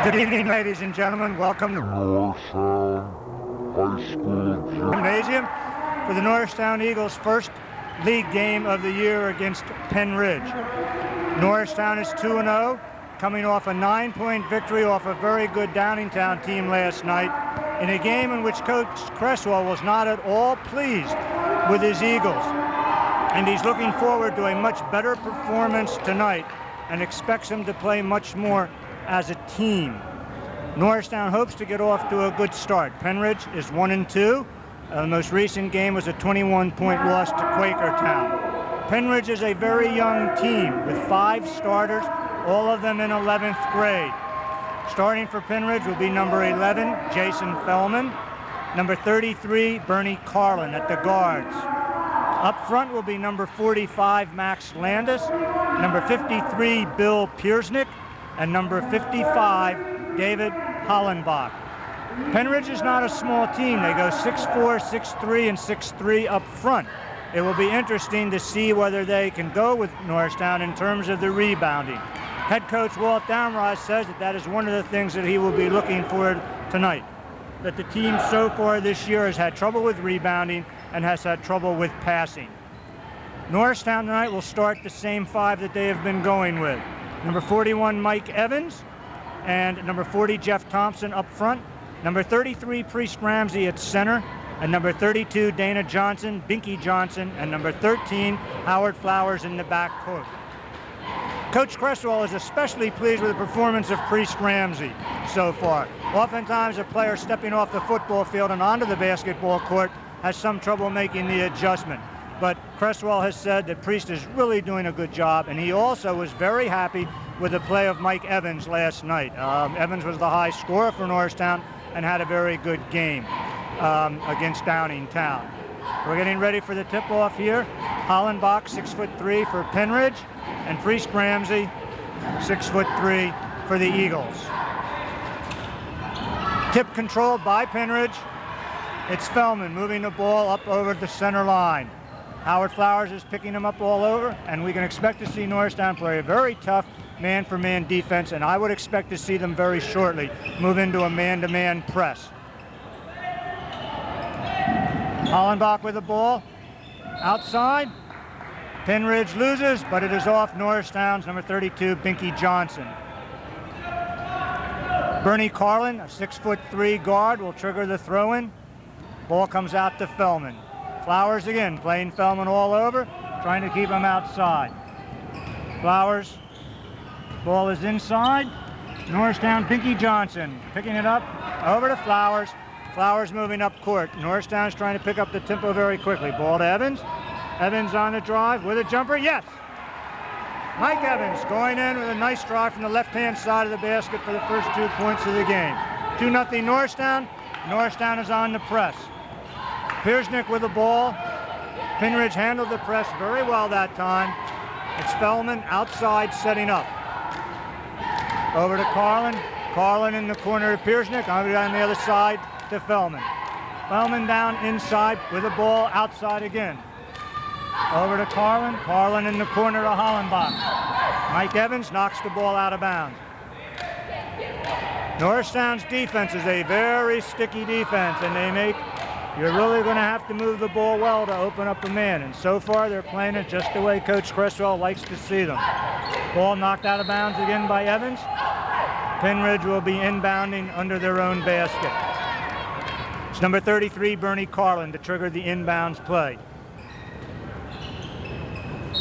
Good evening, ladies and gentlemen. Welcome to Norristown High School Gymnasium for the Norristown Eagles' first league game of the year against Penridge. Norristown is 2-0, coming off a 9-point victory off a very good Downingtown team last night in a game in which Coach Cresswell was not at all pleased with his Eagles. And he's looking forward to a much better performance tonight and expects them to play much more as a team. Norristown hopes to get off to a good start. Penridge is 1-2. The most recent game was a 21-point loss to Quakertown. Penridge is a very young team with 5 starters, all of them in 11th grade. Starting for Penridge will be number 11, Jason Fellman, number 33, Bernie Carlin at the guards. Up front will be number 45, Max Landis, number 53, Bill Piersnick, and number 55, David Hollenbach. Penridge is not a small team. They go 6'4", 6'3", and 6'3" up front. It will be interesting to see whether they can go with Norristown in terms of the rebounding. Head coach Walt Damrod says that is one of the things that he will be looking for tonight. That the team so far this year has had trouble with rebounding and has had trouble with passing. Norristown tonight will start the same 5 that they have been going with. Number 41, Mike Evans, and number 40, Jeff Thompson up front. Number 33, Priest Ramsey at center, and number 32, Dana Johnson, Binky Johnson, and number 13, Howard Flowers in the backcourt. Coach Cresswell is especially pleased with the performance of Priest Ramsey so far. Oftentimes, a player stepping off the football field and onto the basketball court has some trouble making the adjustment. But Cresswell has said that Priest is really doing a good job, and he also was very happy with the play of Mike Evans last night. Evans was the high scorer for Norristown and had a very good game against Downingtown. We're getting ready for the tip-off here. Hollenbach, 6'3" for Penridge, and Priest Ramsey, 6'3" for the Eagles. Tip controlled by Penridge. It's Fellman moving the ball up over the center line. Howard Flowers is picking him up all over, and we can expect to see Norristown play a very tough man-for-man defense, and I would expect to see them very shortly move into a man-to-man press. Hollenbach with the ball, outside. Penridge loses, but it is off Norristown's number 32, Binky Johnson. Bernie Carlin, a 6'3" guard, will trigger the throw-in. Ball comes out to Fellman. Flowers again, playing Fellman all over, trying to keep him outside. Flowers, ball is inside. Norristown, Binky Johnson, picking it up, over to Flowers. Flowers moving up court. Norristown's trying to pick up the tempo very quickly. Ball to Evans. Evans on the drive with a jumper, yes! Mike Evans going in with a nice drive from the left-hand side of the basket for the first 2 points of the game. 2-0 Norristown. Norristown is on the press. Piersnick with the ball. Penridge handled the press very well that time. It's Fellman outside setting up. Over to Carlin. Carlin in the corner to Piersnick. On the other side to Fellman. Fellman down inside with the ball outside again. Over to Carlin. Carlin in the corner to Hollenbach. Mike Evans knocks the ball out of bounds. Norristown's defense is a very sticky defense, and you're really going to have to move the ball well to open up a man. And so far, they're playing it just the way Coach Cresswell likes to see them. Ball knocked out of bounds again by Evans. Penridge will be inbounding under their own basket. It's number 33, Bernie Carlin, to trigger the inbounds play.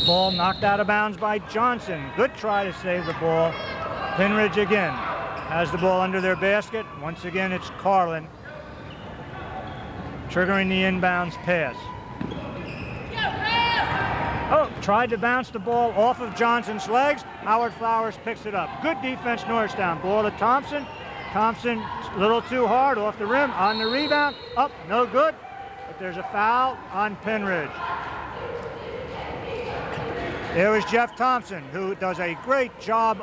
Ball knocked out of bounds by Johnson. Good try to save the ball. Penridge again has the ball under their basket. Once again, it's Carlin triggering the inbounds pass. Oh, tried to bounce the ball off of Johnson's legs. Howard Flowers picks it up. Good defense, Norristown. Ball to Thompson. Thompson, a little too hard off the rim. On the rebound, up, no good. But there's a foul on Penridge. There was Jeff Thompson, who does a great job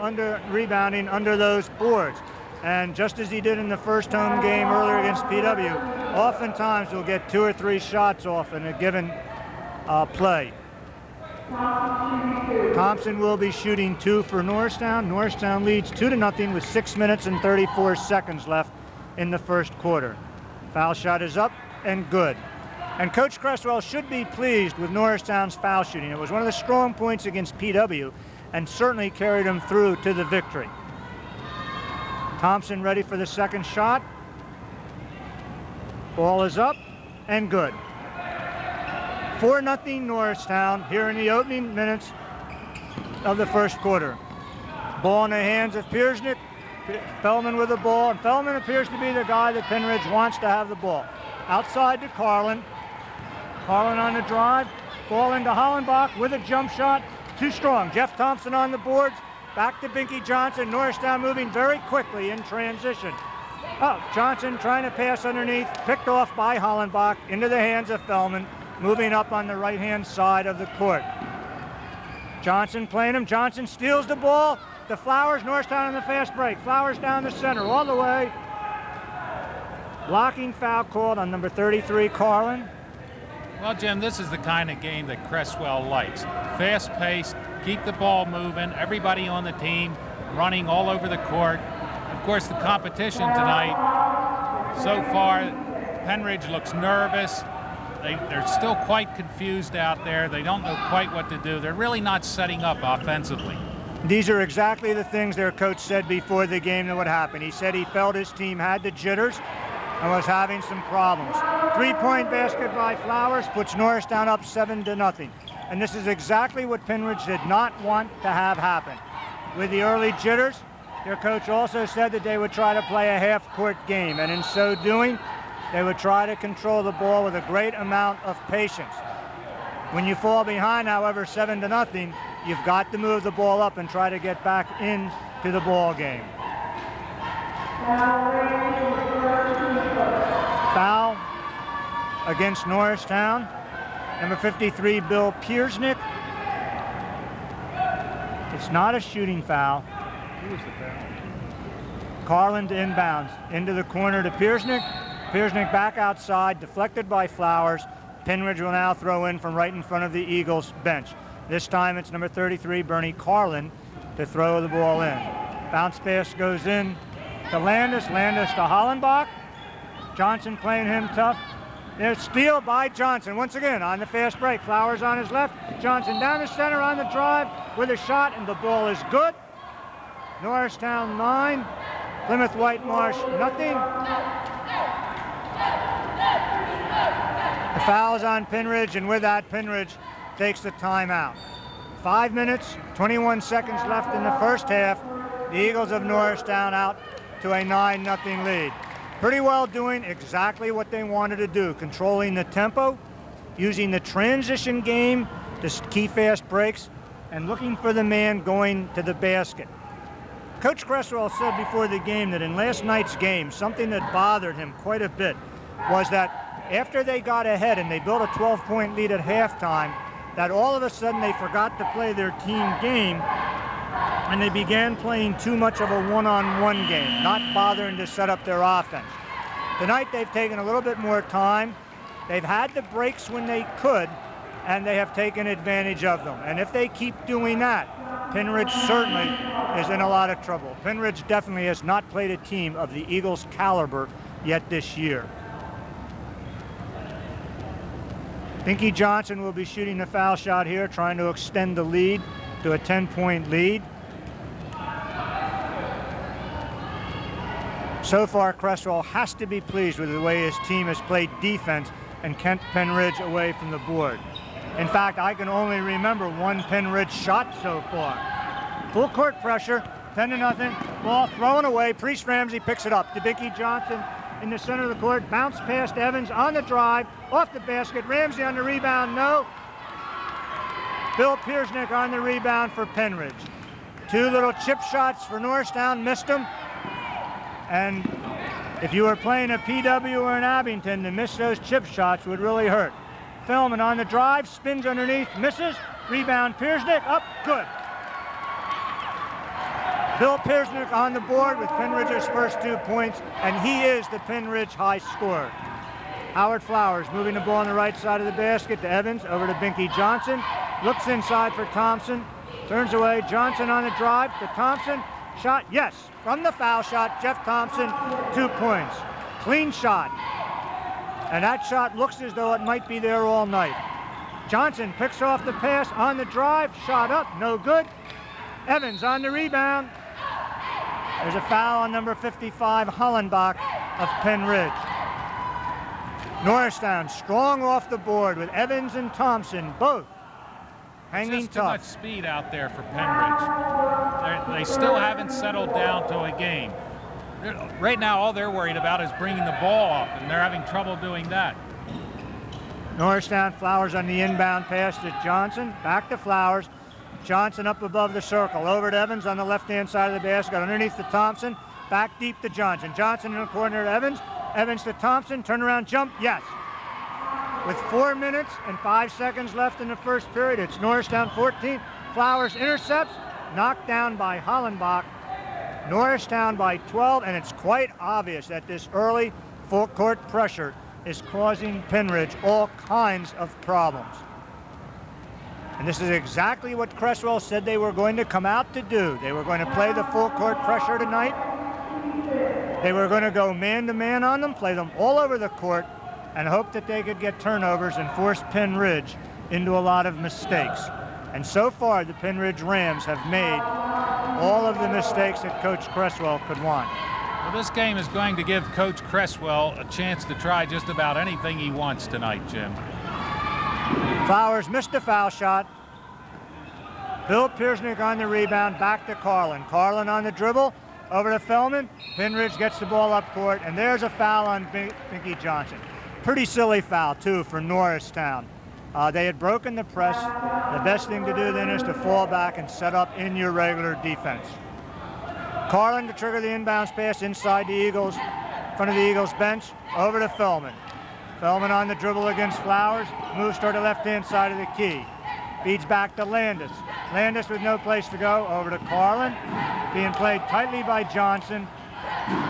rebounding under those boards. And just as he did in the first home game earlier against PW, oftentimes he'll get 2 or 3 shots off in a given play. Thompson will be shooting 2 for Norristown. Norristown leads 2-0 with 6 minutes and 34 seconds left in the first quarter. Foul shot is up and good. And Coach Cresswell should be pleased with Norristown's foul shooting. It was one of the strong points against PW and certainly carried them through to the victory. Thompson ready for the second shot. Ball is up and good. 4-0 Norristown here in the opening minutes of the first quarter. Ball in the hands of Piersnick. Feldman with the ball, and Feldman appears to be the guy that Penridge wants to have the ball. Outside to Carlin. Carlin on the drive. Ball into Hollenbach with a jump shot. Too strong. Jeff Thompson on the boards. Back to Binky Johnson. Norristown moving very quickly in transition. Oh, Johnson trying to pass underneath. Picked off by Hollenbach into the hands of Feldman. Moving up on the right-hand side of the court. Johnson playing him. Johnson steals the ball. The Flowers, Norristown on the fast break. Flowers down the center all the way. Blocking foul called on number 33, Carlin. Well, Jim, this is the kind of game that Cresswell likes. Fast-paced, keep the ball moving, everybody on the team running all over the court. Of course, the competition tonight, so far, Penridge looks nervous. They're still quite confused out there. They don't know quite what to do. They're really not setting up offensively. These are exactly the things their coach said before the game that would happen. He said he felt his team had the jitters and was having some problems. 3-point basket by Flowers puts Norristown up 7-0. And this is exactly what Penridge did not want to have happen. With the early jitters, their coach also said that they would try to play a half-court game, and in so doing, they would try to control the ball with a great amount of patience. When you fall behind, however, 7-0, you've got to move the ball up and try to get back into the ball game. Foul against Norristown. Number 53, Bill Piersnick. It's not a shooting foul. Who was the foul? Carlin to inbounds. Into the corner to Piersnick. Piersnick back outside, deflected by Flowers. Penridge will now throw in from right in front of the Eagles bench. This time it's number 33, Bernie Carlin, to throw the ball in. Bounce pass goes in to Landis. Landis to Hollenbach. Johnson playing him tough. There's steal by Johnson. Once again on the fast break. Flowers on his left. Johnson down the center on the drive with a shot, and the ball is good. Norristown 9. Plymouth White Marsh nothing. The foul is on Penridge, and with that, Penridge takes the timeout. 5 minutes, 21 seconds left in the first half. The Eagles of Norristown out to a 9-0 lead. Pretty well doing exactly what they wanted to do, controlling the tempo, using the transition game to key fast breaks, and looking for the man going to the basket. Coach Cresswell said before the game that in last night's game, something that bothered him quite a bit was that after they got ahead and they built a 12-point lead at halftime, that all of a sudden they forgot to play their team game and they began playing too much of a one-on-one game, not bothering to set up their offense. Tonight they've taken a little bit more time. They've had the breaks when they could, and they have taken advantage of them. And if they keep doing that, Penridge certainly is in a lot of trouble. Penridge definitely has not played a team of the Eagles' caliber yet this year. Binky Johnson will be shooting the foul shot here, trying to extend the lead to a 10-point lead. So far, Cresswell has to be pleased with the way his team has played defense and kept Penridge away from the board. In fact, I can only remember one Penridge shot so far. Full court pressure, 10-0, ball thrown away. Priest Ramsey picks it up to Binky Johnson in the center of the court. Bounce past Evans on the drive, off the basket. Ramsey on the rebound, no. Bill Piersnick on the rebound for Penridge. Two little chip shots for Norristown, missed them. And if you were playing a PW or an Abington, to miss those chip shots would really hurt. Feldman on the drive, spins underneath, misses. Rebound, Piersnick, up, good. Bill Piersnick on the board with Penridge's first 2 points, and he is the Penridge high scorer. Howard Flowers moving the ball on the right side of the basket to Evans, over to Binky Johnson. looks inside for Thompson, turns away. Johnson on the drive to Thompson. Shot, yes, from the foul shot. Jeff Thompson, 2 points. Clean shot. And that shot looks as though it might be there all night. Johnson picks off the pass on the drive. Shot up, no good. Evans on the rebound. There's a foul on number 55, Hollenbach of Penn Ridge. Norristown strong off the board with Evans and Thompson both hanging Just tough. too much speed out there for Penn Ridge. They still haven't settled down to a game. Right now, all they're worried about is bringing the ball up, and they're having trouble doing that. Norristown, Flowers on the inbound pass to Johnson. Back to Flowers. Johnson up above the circle. Over to Evans on the left-hand side of the basket. Underneath to Thompson. Back deep to Johnson. Johnson in the corner to Evans. Evans to Thompson. Turnaround jump. Yes. With 4 minutes and 5 seconds left in the first period, it's Norristown 14. Flowers intercepts. Knocked down by Hollenbach. Norristown by 12, and it's quite obvious that this early full-court pressure is causing Penn Ridge all kinds of problems. And this is exactly what Cresswell said they were going to come out to do. They were going to play the full-court pressure tonight. They were going to go man-to-man on them, play them all over the court, and hope that they could get turnovers and force Penn Ridge into a lot of mistakes. And so far, the Penn Ridge Rams have made all of the mistakes that Coach Cresswell could want. Well, this game is going to give Coach Cresswell a chance to try just about anything he wants tonight, Jim. Flowers missed a foul shot. Bill Piersnick on the rebound, back to Carlin. Carlin on the dribble, over to Fellman. Penn Ridge gets the ball up court, and there's a foul on Binky Johnson. Pretty silly foul, too, for Norristown. They had broken the press. The best thing to do then is to fall back and set up in your regular defense. Carlin to trigger the inbounds pass inside the Eagles, in front of the Eagles bench, over to Fellman. Fellman on the dribble against Flowers, moves toward the left-hand side of the key. Feeds back to Landis. Landis with no place to go, over to Carlin, being played tightly by Johnson.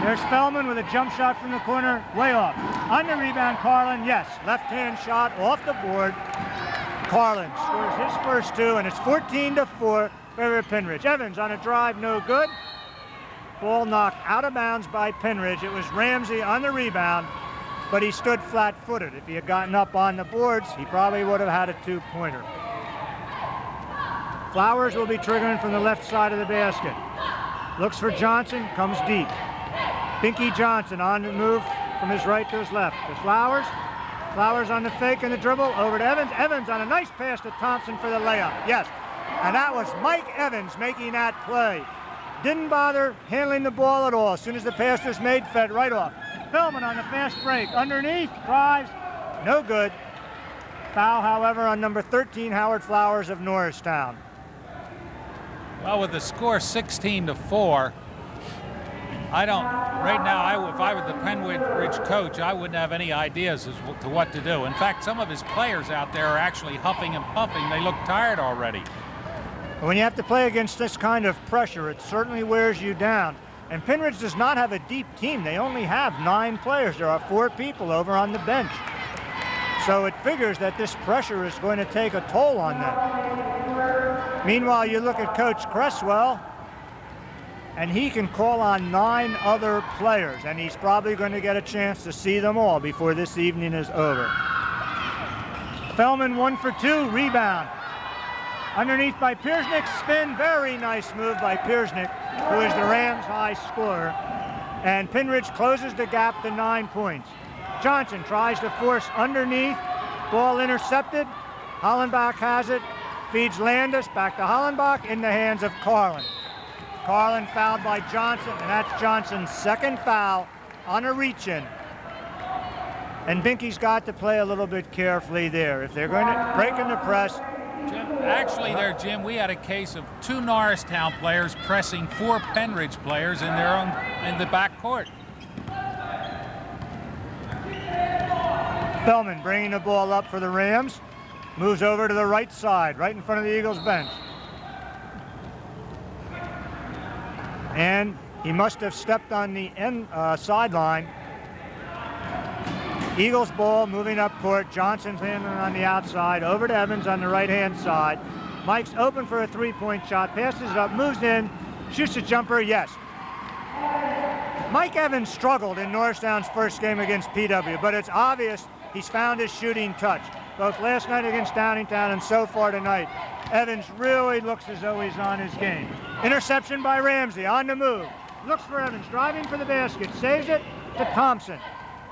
There's Fellman with a jump shot from the corner, way off. On the rebound, Carlin, yes, left-hand shot off the board. Carlin scores his first two, and it's 14-4 for Penn Ridge. Evans on a drive, no good. Ball knocked out of bounds by Penn Ridge. It was Ramsey on the rebound, but he stood flat-footed. If he had gotten up on the boards, he probably would have had a two-pointer. Flowers will be triggering from the left side of the basket. Looks for Johnson, comes deep. Binky Johnson on the move from his right to his left. To Flowers. Flowers on the fake and the dribble, over to Evans. Evans on a nice pass to Thompson for the layup. Yes, and that was Mike Evans making that play. Didn't bother handling the ball at all. As soon as the pass was made, fed right off. Fellman on the fast break. Underneath, drives, no good. Foul, however, on number 13, Howard Flowers of Norristown. Well, with the score 16-4, right now, if I were the Penn Ridge coach, I wouldn't have any ideas as to what to do. In fact, some of his players out there are actually huffing and puffing. They look tired already. When you have to play against this kind of pressure, it certainly wears you down. And Penn Ridge does not have a deep team. They only have 9 players. There are 4 people over on the bench. So it figures that this pressure is going to take a toll on them. Meanwhile, you look at Coach Cresswell, and he can call on 9 other players, and he's probably going to get a chance to see them all before this evening is over. Fellman 1 for 2, rebound. Underneath by Piersnick, spin, very nice move by Piersnick, who is the Rams' high scorer. And Penn Ridge closes the gap to 9 points. Johnson tries to force underneath, ball intercepted. Hollenbach has it, feeds Landis, back to Hollenbach, in the hands of Carlin. Carlin fouled by Johnson, and that's Johnson's second foul on a reach-in. And Binky's got to play a little bit carefully there. If they're going to break in the press. Jim, we had a case of 2 Norristown players pressing 4 Penn Ridge players in the back court. Fellman bringing the ball up for the Rams. Moves over to the right side, right in front of the Eagles bench. And he must have stepped on the end sideline. Eagles ball moving up court. Johnson's handling on the outside. Over to Evans on the right-hand side. Mike's open for a three-point shot. Passes it up, moves in, shoots a jumper, yes. Mike Evans struggled in Norristown's first game against PW, but it's obvious he's found his shooting touch. Both last night against Downingtown and so far tonight, Evans really looks as though he's on his game. Interception by Ramsey, on the move. Looks for Evans, driving for the basket, saves it to Thompson.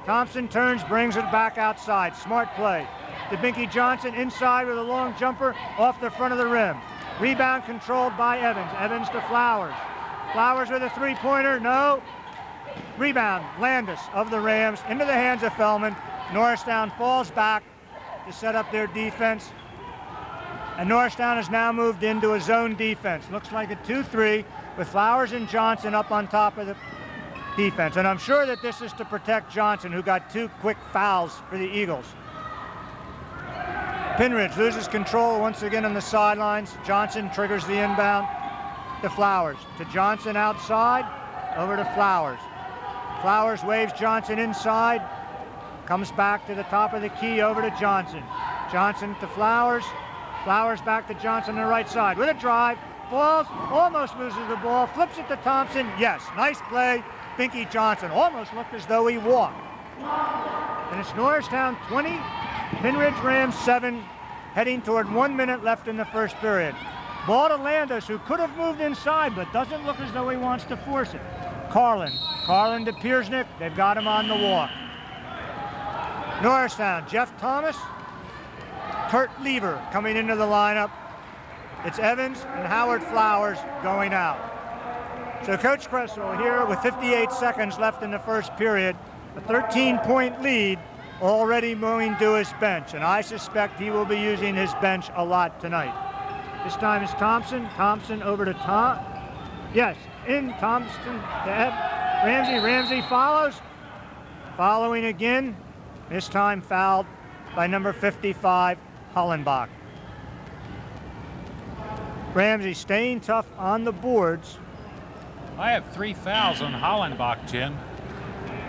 Thompson turns, brings it back outside. Smart play. To Binky Johnson inside with a long jumper off the front of the rim. Rebound controlled by Evans. Evans to Flowers. Flowers with a three-pointer, no. Rebound, Landis of the Rams into the hands of Fellman. Norristown falls back to set up their defense. And Norristown has now moved into a zone defense. Looks like a 2-3 with Flowers and Johnson up on top of the defense. And I'm sure that this is to protect Johnson, who got 2 quick fouls for the Eagles. Penridge loses control once again on the sidelines. Johnson triggers the inbound to Flowers. To Johnson outside, over to Flowers. Flowers waves Johnson inside, comes back to the top of the key, over to Johnson. Johnson to Flowers. Flowers back to Johnson on the right side with a drive. Falls, almost loses the ball, flips it to Thompson. Yes, nice play. Binky Johnson almost looked as though he walked. And it's Norristown 20, Penridge Rams 7, heading toward 1 minute left in the first period. Ball to Landis, who could have moved inside, but doesn't look as though he wants to force it. Carlin to Piersnick. They've got him on the walk. Norristown, Jeff Thomas, Kurt Lever coming into the lineup. It's Evans and Howard Flowers going out. So Coach Cresswell here with 58 seconds left in the first period, a 13-point lead, already moving to his bench, and I suspect he will be using his bench a lot tonight. This time is Thompson. Thompson over to Tom. Yes, in Thompson to Ramsey. Ramsey follows. Following again, this time fouled by number 55, Hollenbach. Ramsey staying tough on the boards. I have 3 fouls on Hollenbach, Jim.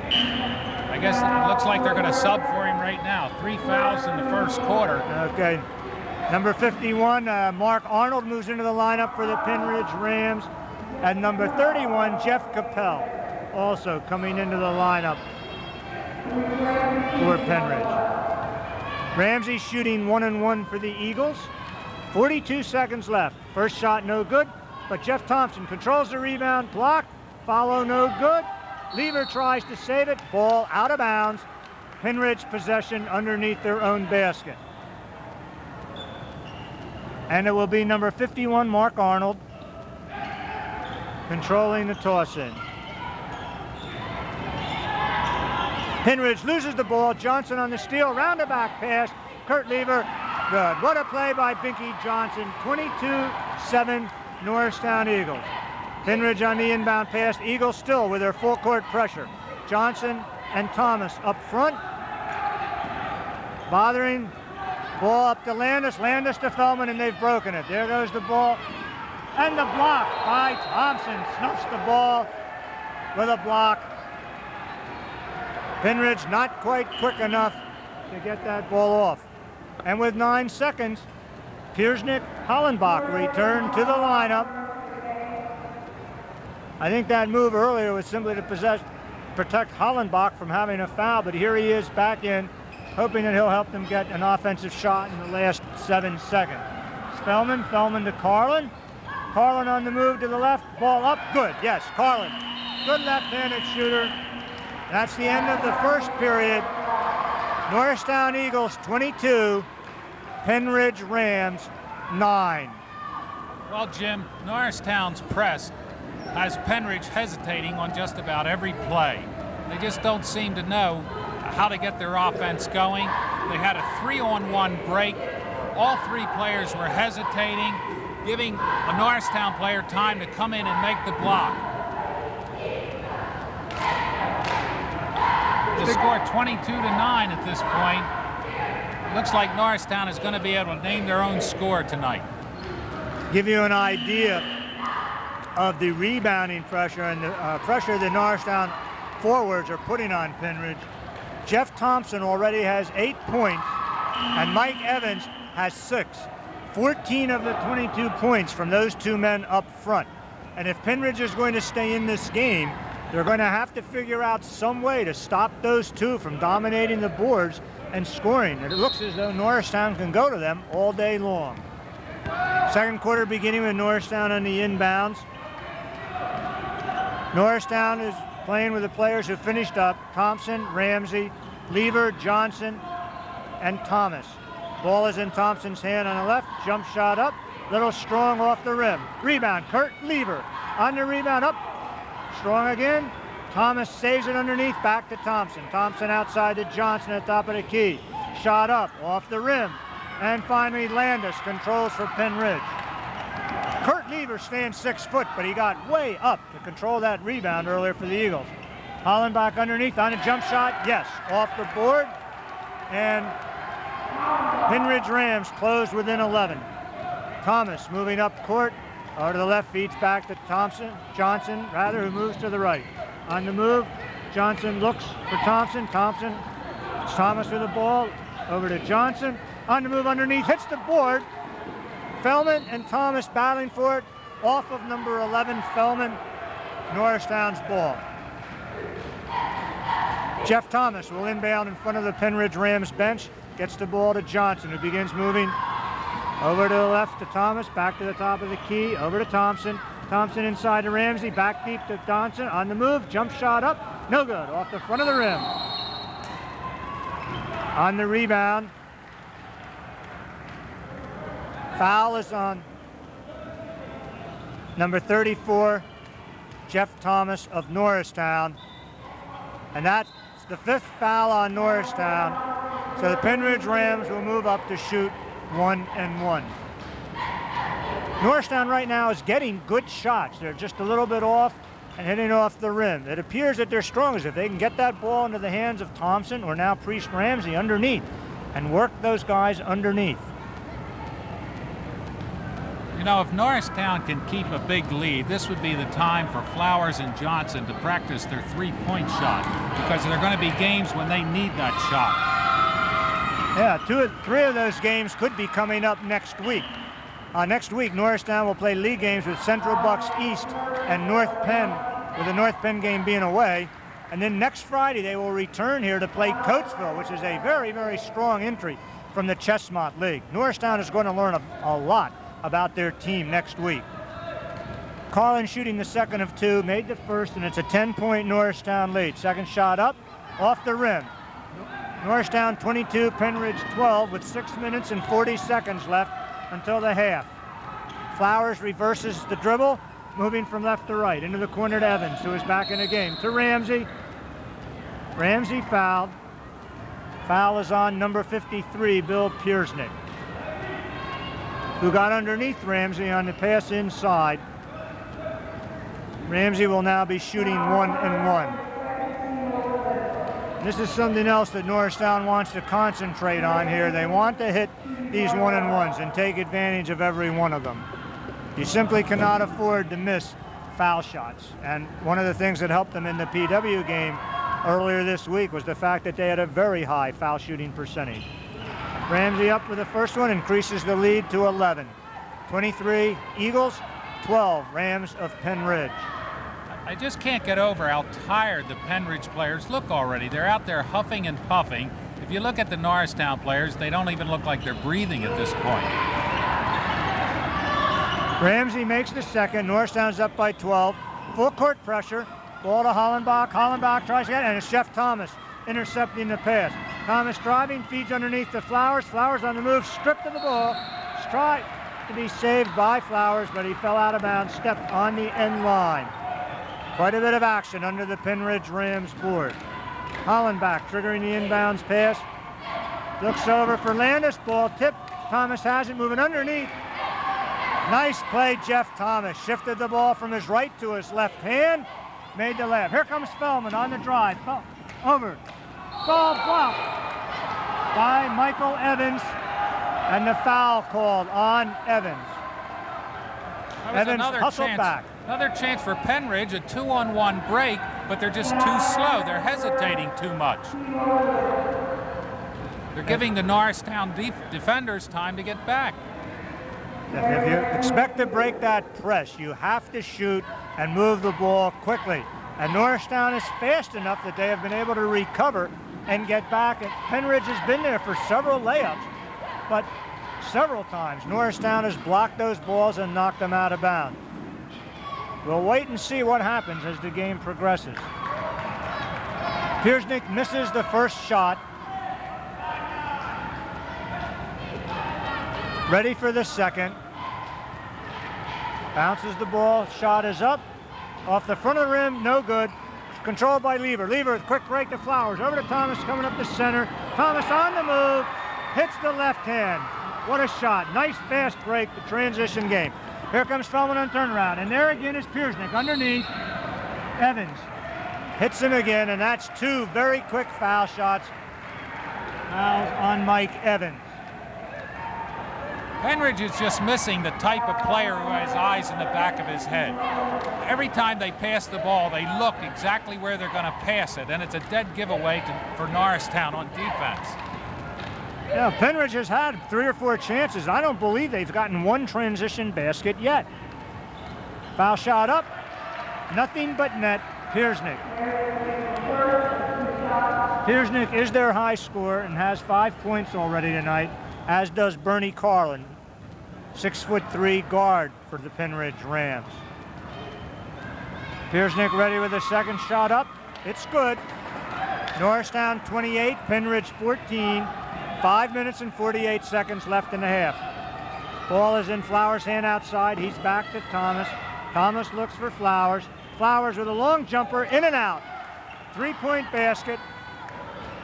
I guess it looks like they're going to sub for him right now. 3 fouls in the first quarter. Okay. Number 51, Mark Arnold moves into the lineup for the Penridge Rams. And number 31, Jeff Capel, also coming into the lineup for Penridge. Ramsey shooting 1-1 for the Eagles. 42 seconds left. First shot no good, but Jeff Thompson controls the rebound. Block, follow no good. Lever tries to save it. Ball out of bounds. Penridge possession underneath their own basket. And it will be number 51, Mark Arnold, controlling the toss-in. Penridge loses the ball. Johnson on the steal. Round-the-back pass. Kurt Lever. Good. What a play by Binky Johnson. 22-7 Norristown Eagles. Penridge on the inbound pass. Eagles still with their full-court pressure. Johnson and Thomas up front. Bothering. Ball up to Landis. Landis to Fellman, and they've broken it. There goes the ball. And the block by Thompson. Snuffs the ball with a block. Penridge not quite quick enough to get that ball off. And with 9 seconds, Piersnick Hollenbach returned to the lineup. I think that move earlier was simply to protect Hollenbach from having a foul, but here he is back in, hoping that he'll help them get an offensive shot in the last 7 seconds. Spellman to Carlin. Carlin on the move to the left, ball up, good, yes, Carlin. Good left-handed shooter. That's the end of the first period. Norristown Eagles 22, Penridge Rams 9. Well, Jim, Norristown's press has Penridge hesitating on just about every play. They just don't seem to know how to get their offense going. They had a 3-on-1 break. All 3 players were hesitating, giving a Norristown player time to come in and make the block. To score 22-9 at this point. Looks like Norristown is going to be able to name their own score tonight. Give you an idea of the rebounding pressure and the pressure that Norristown forwards are putting on Penridge. Jeff Thompson already has 8 points, and Mike Evans has 6. 14 of the 22 points from those two men up front. And if Penridge is going to stay in this game, they're going to have to figure out some way to stop those two from dominating the boards and scoring. And it looks as though Norristown can go to them all day long. Second quarter beginning with Norristown on the inbounds. Norristown is playing with the players who finished up: Thompson, Ramsey, Lever, Johnson, and Thomas. Ball is in Thompson's hand on the left. Jump shot up. Little strong off the rim. Rebound, Kurt Lever. On the rebound, up. Strong again. Thomas saves it underneath. Back to Thompson. Thompson outside to Johnson at the top of the key. Shot up, off the rim. And finally, Landis controls for Penridge. Kurt Lever stands 6 foot, but he got way up to control that rebound earlier for the Eagles. Hollenbach underneath on a jump shot. Yes, off the board. And Penridge Rams closed within 11. Thomas moving up court. Over to the left, feeds back to Johnson, who moves to the right. On the move, Johnson looks for Thompson. Thomas with the ball. Over to Johnson. On the move underneath, hits the board. Fellman and Thomas battling for it. Off of number 11, Fellman. Norristown's ball. Jeff Thomas will inbound in front of the Penridge Rams bench. Gets the ball to Johnson, who begins moving over to the left to Thomas, back to the top of the key, over to Thompson. Thompson inside to Ramsey, back deep to Johnson. On the move, jump shot up, no good, off the front of the rim. On the rebound, foul is on number 34, Jeff Thomas of Norristown. And that's the 5th foul on Norristown. So the Penridge Rams will move up to shoot 1-1. Norristown right now is getting good shots. They're just a little bit off and hitting off the rim. It appears that they're strongest if they can get that ball into the hands of Thompson or now Priest Ramsey underneath and work those guys underneath. You know, if Norristown can keep a big lead, this would be the time for Flowers and Johnson to practice their three-point shot, because there are going to be games when they need that shot. Yeah, 3 of those games could be coming up next week. Next week, Norristown will play league games with Central Bucks East and North Penn, with the North Penn game being away. And then next Friday, they will return here to play Coatesville, which is a very, very strong entry from the Chestnut League. Norristown is going to learn a lot about their team next week. Carlin shooting the second of 2, made the first, and it's a 10-point Norristown lead. Second shot up, off the rim. Norristown 22, Penridge 12, with 6 minutes and 40 seconds left until the half. Flowers reverses the dribble, moving from left to right, into the corner to Evans, who is back in the game, to Ramsey. Ramsey fouled. Foul is on number 53, Bill Piersnick, who got underneath Ramsey on the pass inside. Ramsey will now be shooting 1-1. This is something else that Norristown wants to concentrate on here. They want to hit these 1-1s and take advantage of every one of them. You simply cannot afford to miss foul shots. And one of the things that helped them in the PW game earlier this week was the fact that they had a very high foul shooting percentage. Ramsey up with the first one, increases the lead to 11. 23 Eagles, 12 Rams of Penridge. I just can't get over how tired the Penridge players look already. They're out there huffing and puffing. If you look at the Norristown players, they don't even look like they're breathing at this point. Ramsey makes the second. Norristown's up by 12. Full court pressure. Ball to Hollenbach. Hollenbach tries again, and it's Jeff Thomas intercepting the pass. Thomas driving, feeds underneath to Flowers. Flowers on the move, stripped of the ball. Tried to be saved by Flowers, but he fell out of bounds, stepped on the end line. Quite a bit of action under the Penridge Rams board. Hollenbach triggering the inbounds pass. Looks over for Landis, ball tipped. Thomas has it, moving underneath. Nice play, Jeff Thomas. Shifted the ball from his right to his left hand. Made the layup. Here comes Spellman on the drive. Over. Ball blocked by Michael Evans. And the foul called on Evans. Evans hustled back. Another chance for Penridge, a 2-on-1 break, but they're just too slow. They're hesitating too much. They're giving the Norristown defenders time to get back. If you expect to break that press, you have to shoot and move the ball quickly. And Norristown is fast enough that they have been able to recover and get back. And Penridge has been there for several layups, but several times Norristown has blocked those balls and knocked them out of bounds. We'll wait and see what happens as the game progresses. Piersnick misses the first shot. Ready for the second. Bounces the ball, shot is up. Off the front of the rim, no good. Controlled by Lever. Lever, quick break to Flowers. Over to Thomas, coming up the center. Thomas on the move, hits the left hand. What a shot. Nice fast break, the transition game. Here comes Feldman on turnaround, and there again is Piersnick underneath. Evans hits him again, and that's two very quick foul shots. Fouls on Mike Evans. Penridge is just missing the type of player who has eyes in the back of his head. Every time they pass the ball, they look exactly where they're going to pass it, and it's a dead giveaway for Norristown on defense. Yeah, Penridge has had 3 or 4 chances. I don't believe they've gotten one transition basket yet. Foul shot up, nothing but net. Piersnick. Piersnick is their high scorer and has 5 points already tonight, as does Bernie Carlin, 6'3" guard for the Penridge Rams. Piersnick ready with a second shot up. It's good. Norristown 28, Penridge 14. 5 minutes and 48 seconds left in the half. Ball is in Flowers' hand outside. He's back to Thomas. Thomas looks for Flowers. Flowers with a long jumper, in and out. 3-point basket.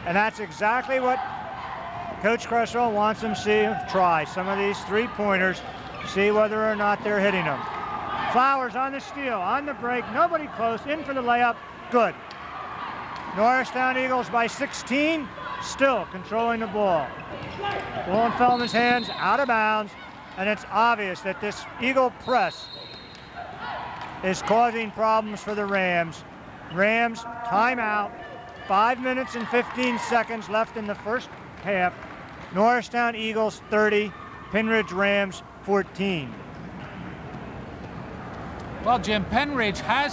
And that's exactly what Coach Cresswell wants them to try. Some of these 3-pointers, see whether or not they're hitting them. Flowers on the steal, on the break, nobody close, in for the layup, good. Norristown Eagles by 16, still controlling the ball. Ball in Feldman's hands, out of bounds, and it's obvious that this Eagle press is causing problems for the Rams. Rams, timeout, 5 minutes and 15 seconds left in the first half. Norristown Eagles 30, Penridge Rams 14. Well, Jim, Penridge has